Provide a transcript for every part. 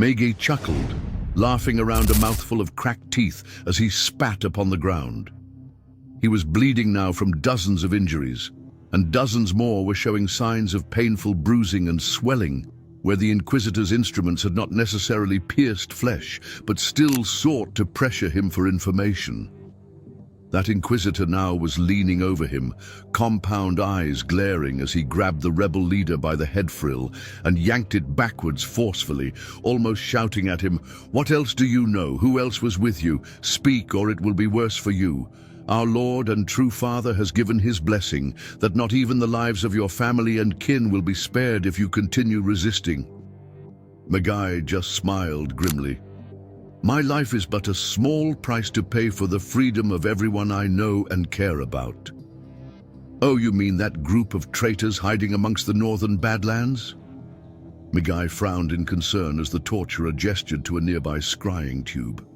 Megi chuckled, laughing around a mouthful of cracked teeth as he spat upon the ground. He was bleeding now from dozens of injuries, and dozens more were showing signs of painful bruising and swelling, where the Inquisitor's instruments had not necessarily pierced flesh, but still sought to pressure him for information. That Inquisitor now was leaning over him, compound eyes glaring as he grabbed the rebel leader by the head frill and yanked it backwards forcefully, almost shouting at him, "What else do you know? Who else was with you? Speak, or it will be worse for you. Our Lord and true Father has given his blessing, that not even the lives of your family and kin will be spared if you continue resisting." Megi just smiled grimly. "My life is but a small price to pay for the freedom of everyone I know and care about." "Oh, you mean that group of traitors hiding amongst the northern Badlands?" Megi frowned in concern as the torturer gestured to a nearby scrying tube.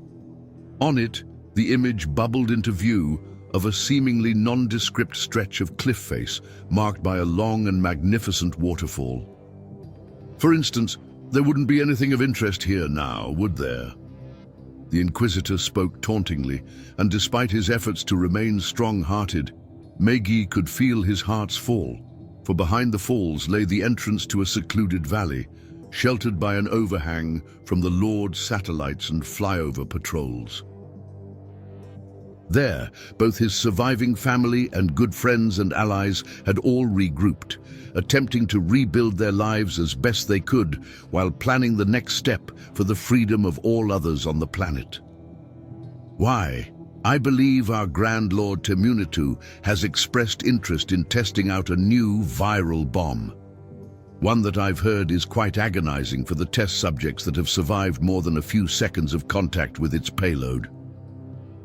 On it, the image bubbled into view of a seemingly nondescript stretch of cliff face marked by a long and magnificent waterfall. "For instance, there wouldn't be anything of interest here now, would there?" The Inquisitor spoke tauntingly, and despite his efforts to remain strong-hearted, Megi could feel his heart's fall, for behind the falls lay the entrance to a secluded valley, sheltered by an overhang from the Lord's satellites and flyover patrols. There, both his surviving family and good friends and allies had all regrouped, attempting to rebuild their lives as best they could while planning the next step for the freedom of all others on the planet. "Why, I believe our Grand Lord Temunitu has expressed interest in testing out a new viral bomb. One that I've heard is quite agonizing for the test subjects that have survived more than a few seconds of contact with its payload."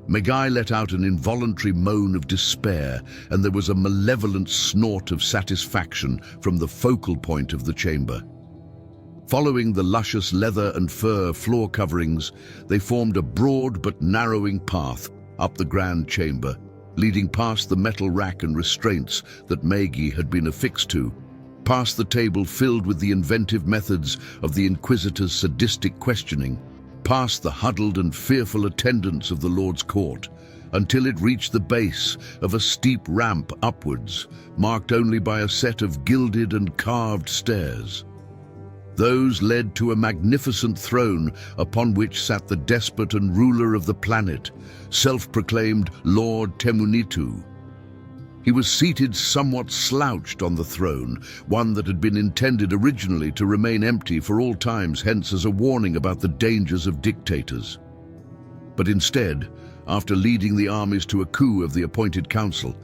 Megi let out an involuntary moan of despair, and there was a malevolent snort of satisfaction from the focal point of the chamber. Following the luscious leather and fur floor coverings, they formed a broad but narrowing path up the grand chamber, leading past the metal rack and restraints that Megi had been affixed to, past the table filled with the inventive methods of the Inquisitor's sadistic questioning, past the huddled and fearful attendants of the Lord's court, until it reached the base of a steep ramp upwards, marked only by a set of gilded and carved stairs. Those led to a magnificent throne upon which sat the despot and ruler of the planet, self-proclaimed Lord Temunitu. He was seated somewhat slouched on the throne, one that had been intended originally to remain empty for all times, hence as a warning about the dangers of dictators. But instead, after leading the armies to a coup of the appointed council,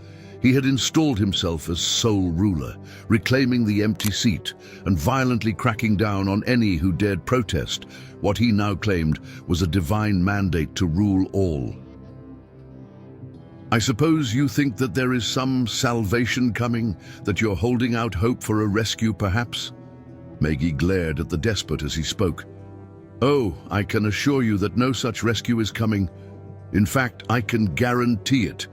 he had installed himself as sole ruler, reclaiming the empty seat and violently cracking down on any who dared protest what he now claimed was a divine mandate to rule all. "I suppose you think that there is some salvation coming, that you're holding out hope for a rescue perhaps?" Megi glared at the despot as he spoke. "Oh, I can assure you that no such rescue is coming. In fact, I can guarantee it.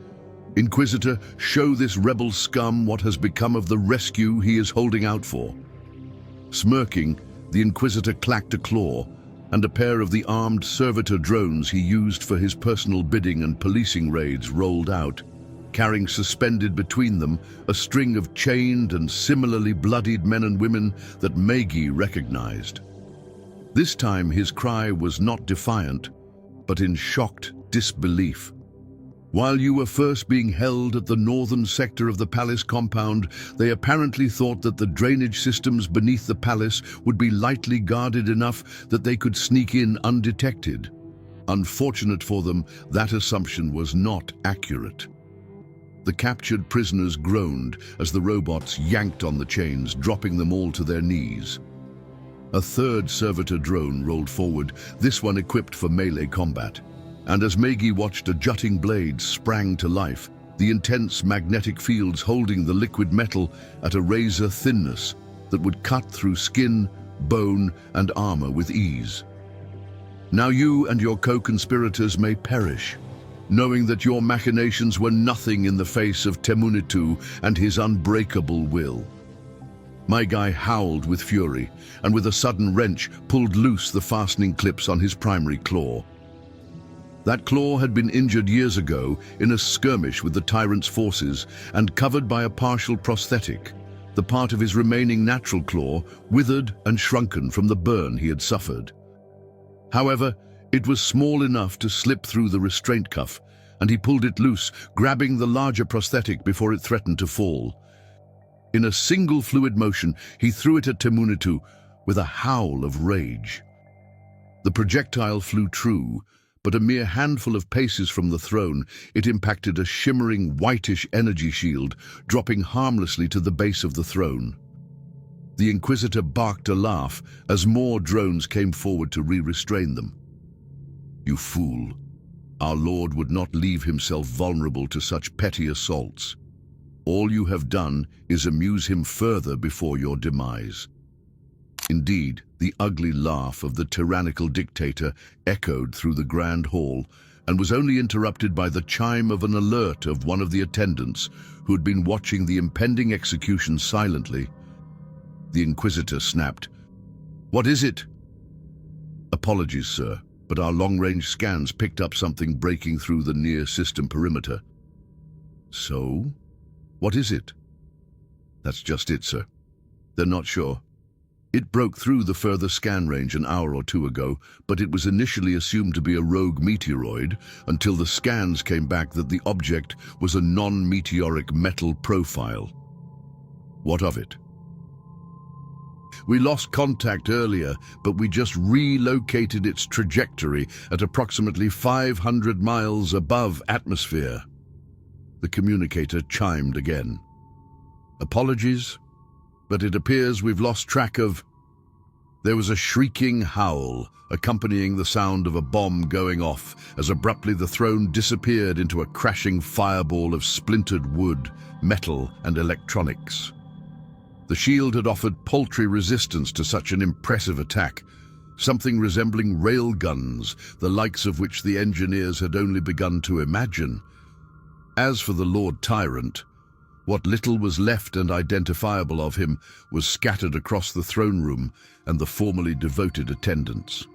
Inquisitor, show this rebel scum what has become of the rescue he is holding out for." Smirking, the Inquisitor clacked a claw, and a pair of the armed servitor drones he used for his personal bidding and policing raids rolled out, carrying suspended between them a string of chained and similarly bloodied men and women that Megi recognized. This time his cry was not defiant, but in shocked disbelief. "While you were first being held at the northern sector of the palace compound, they apparently thought that the drainage systems beneath the palace would be lightly guarded enough that they could sneak in undetected. Unfortunate for them, that assumption was not accurate." The captured prisoners groaned as the robots yanked on the chains, dropping them all to their knees. A third servitor drone rolled forward, this one equipped for melee combat. And as Megi watched a jutting blade sprang to life, the intense magnetic fields holding the liquid metal at a razor thinness that would cut through skin, bone, and armor with ease. "Now you and your co-conspirators may perish, knowing that your machinations were nothing in the face of Temunitu and his unbreakable will." My guy howled with fury, and with a sudden wrench pulled loose the fastening clips on his primary claw. That claw had been injured years ago in a skirmish with the Tyrant's forces and covered by a partial prosthetic. The part of his remaining natural claw withered and shrunken from the burn he had suffered. However, it was small enough to slip through the restraint cuff, and he pulled it loose, grabbing the larger prosthetic before it threatened to fall. In a single fluid motion, he threw it at Temunitu with a howl of rage. The projectile flew true, but a mere handful of paces from the throne, it impacted a shimmering whitish energy shield, dropping harmlessly to the base of the throne. The Inquisitor barked a laugh as more drones came forward to restrain them. "You fool. Our Lord would not leave himself vulnerable to such petty assaults. All you have done is amuse him further before your demise." Indeed, the ugly laugh of the tyrannical dictator echoed through the grand hall and was only interrupted by the chime of an alert of one of the attendants who had been watching the impending execution silently. The Inquisitor snapped, "What is it?" "Apologies, sir, but our long-range scans picked up something breaking through the near-system perimeter." "So? What is it?" "That's just it, sir. They're not sure. It broke through the further scan range an hour or two ago, but it was initially assumed to be a rogue meteoroid until the scans came back that the object was a non-meteoric metal profile." "What of it?" "We lost contact earlier, but we just relocated its trajectory at approximately 500 miles above atmosphere." The communicator chimed again. "Apologies, but it appears we've lost track of..." There was a shrieking howl, accompanying the sound of a bomb going off, as abruptly the throne disappeared into a crashing fireball of splintered wood, metal, and electronics. The shield had offered paltry resistance to such an impressive attack, something resembling railguns, the likes of which the engineers had only begun to imagine. As for the Lord Tyrant, what little was left and identifiable of him was scattered across the throne room and the formerly devoted attendants.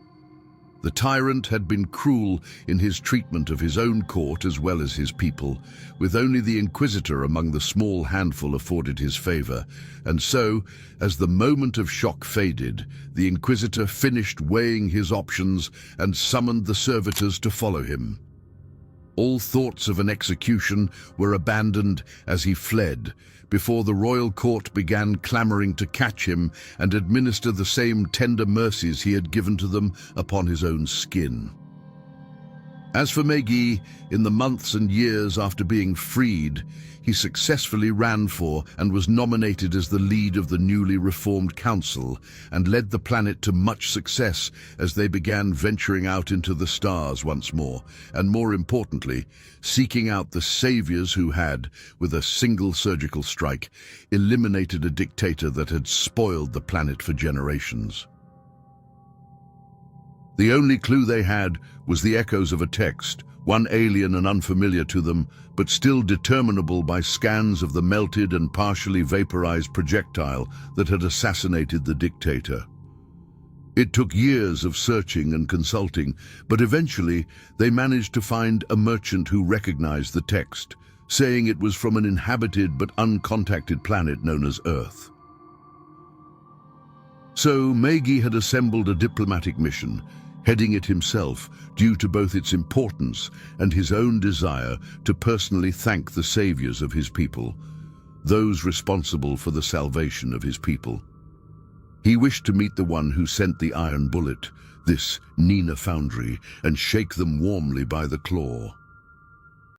The Tyrant had been cruel in his treatment of his own court as well as his people, with only the Inquisitor among the small handful afforded his favor, and so, as the moment of shock faded, the Inquisitor finished weighing his options and summoned the servitors to follow him. All thoughts of an execution were abandoned as he fled, before the royal court began clamoring to catch him and administer the same tender mercies he had given to them upon his own skin. As for Meggie, in the months and years after being freed, he successfully ran for and was nominated as the lead of the newly reformed council and led the planet to much success as they began venturing out into the stars once more, and more importantly, seeking out the saviors who had, with a single surgical strike, eliminated a dictator that had spoiled the planet for generations. The only clue they had was the echoes of a text, one alien and unfamiliar to them, but still determinable by scans of the melted and partially vaporized projectile that had assassinated the dictator. It took years of searching and consulting, but eventually they managed to find a merchant who recognized the text, saying it was from an inhabited but uncontacted planet known as Earth. So Meggie had assembled a diplomatic mission, heading it himself due to both its importance and his own desire to personally thank the saviors of his people, those responsible for the salvation of his people. He wished to meet the one who sent the iron bullet, this Nina Foundry, and shake them warmly by the claw.